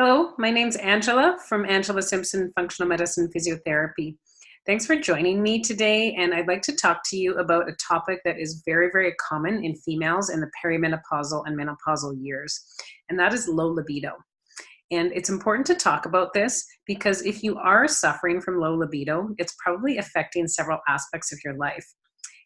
Hello, my name's Angela from Angela Simpson Functional Medicine Physiotherapy. Thanks for joining me today, and I'd like to talk to you about a topic that is very, very common in females in the perimenopausal and menopausal years, and that is low libido. And it's important to talk about this because if you are suffering from low libido, it's probably affecting several aspects of your life.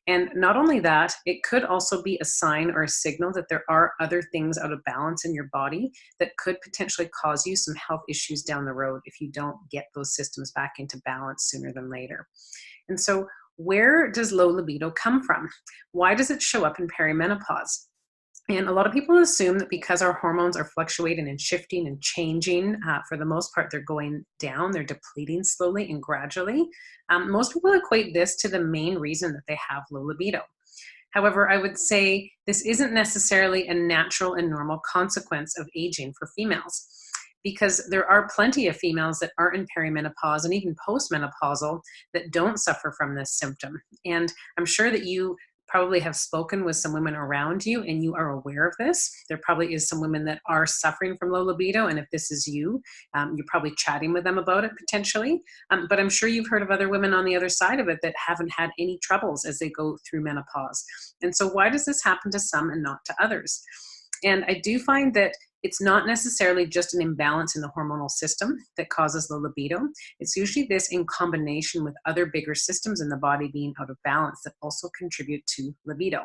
And not only that, it could also be a sign or a signal that there are other things out of balance in your body that could potentially cause you some health issues down the road if you don't get those systems back into balance sooner than later. And so, where does low libido come from? Why does it show up in perimenopause? And a lot of people assume that because our hormones are fluctuating and shifting and changing, for the most part, they're going down, they're depleting slowly and gradually. Most people equate this to the main reason that they have low libido. However, I would say this isn't necessarily a natural and normal consequence of aging for females, because there are plenty of females that are in perimenopause and even postmenopausal that don't suffer from this symptom. And I'm sure that you probably have spoken with some women around you and you are aware of this. There probably is some women that are suffering from low libido, and if this is you, you're probably chatting with them about it potentially. But I'm sure you've heard of other women on the other side of it that haven't had any troubles as they go through menopause. And so why does this happen to some and not to others? And I do find that it's not necessarily just an imbalance in the hormonal system that causes low libido. It's usually this in combination with other bigger systems in the body being out of balance that also contribute to libido.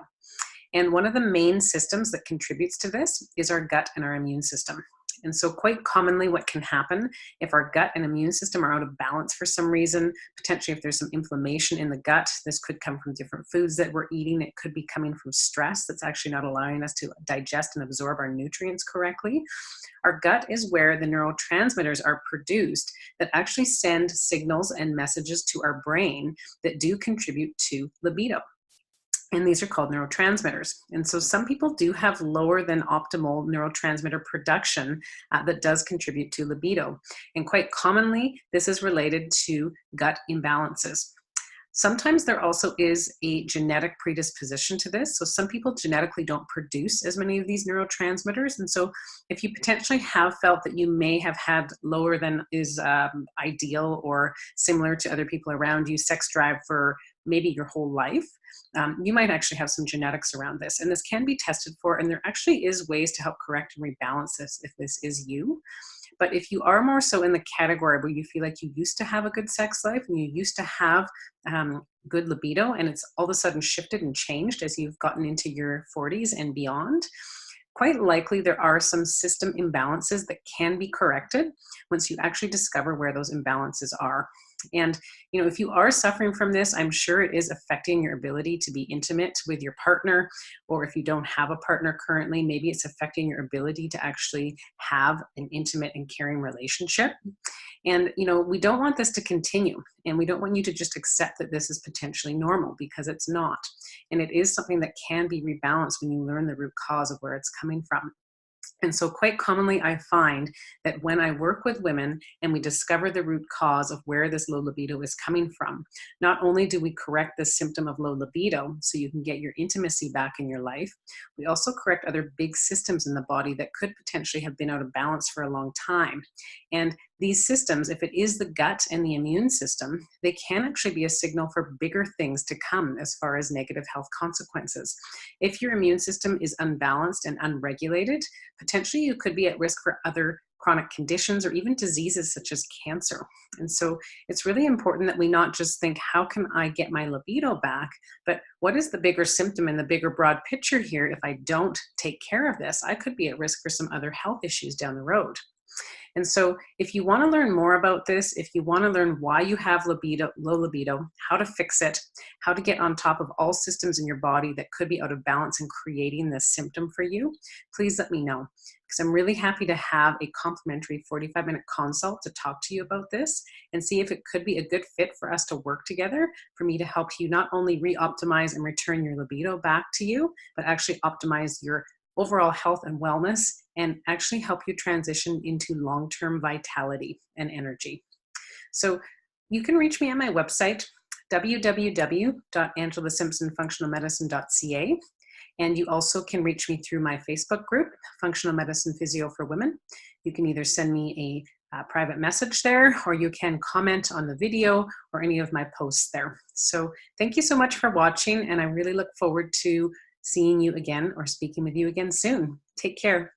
And one of the main systems that contributes to this is our gut and our immune system. And so quite commonly what can happen if our gut and immune system are out of balance for some reason, potentially if there's some inflammation in the gut, this could come from different foods that we're eating. It could be coming from stress that's actually not allowing us to digest and absorb our nutrients correctly. Our gut is where the neurotransmitters are produced that actually send signals and messages to our brain that do contribute to libido. And these are called neurotransmitters. And so some people do have lower than optimal neurotransmitter production that does contribute to libido. And quite commonly, this is related to gut imbalances. Sometimes there also is a genetic predisposition to this. So some people genetically don't produce as many of these neurotransmitters. And so if you potentially have felt that you may have had lower than is ideal or similar to other people around you sex drive for maybe your whole life, you might actually have some genetics around this. And this can be tested for, and there actually is ways to help correct and rebalance this if this is you. But if you are more so in the category where you feel like you used to have a good sex life and you used to have good libido, and it's all of a sudden shifted and changed as you've gotten into your 40s and beyond, quite likely there are some system imbalances that can be corrected once you actually discover where those imbalances are. And, if you are suffering from this, I'm sure it is affecting your ability to be intimate with your partner, or if you don't have a partner currently, maybe it's affecting your ability to actually have an intimate and caring relationship. And, we don't want this to continue, and we don't want you to just accept that this is potentially normal, because it's not. And it is something that can be rebalanced when you learn the root cause of where it's coming from. And so quite commonly, I find that when I work with women and we discover the root cause of where this low libido is coming from, not only do we correct the symptom of low libido so you can get your intimacy back in your life, we also correct other big systems in the body that could potentially have been out of balance for a long time. And these systems, if it is the gut and the immune system, they can actually be a signal for bigger things to come as far as negative health consequences. If your immune system is unbalanced and unregulated, potentially you could be at risk for other chronic conditions or even diseases such as cancer. And so it's really important that we not just think, how can I get my libido back? But what is the bigger symptom and the bigger broad picture here? If I don't take care of this, I could be at risk for some other health issues down the road. And so if you want to learn more about this, if you want to learn why you have low libido, how to fix it, how to get on top of all systems in your body that could be out of balance and creating this symptom for you, please let me know. Because I'm really happy to have a complimentary 45-minute consult to talk to you about this and see if it could be a good fit for us to work together, for me to help you not only re-optimize and return your libido back to you, but actually optimize your overall health and wellness, and actually help you transition into long-term vitality and energy. So you can reach me at my website, www.angelasimpsonfunctionalmedicine.ca. And you also can reach me through my Facebook group, Functional Medicine Physio for Women. You can either send me a private message there, or you can comment on the video or any of my posts there. So thank you so much for watching, and I really look forward to seeing you again or speaking with you again soon. Take care.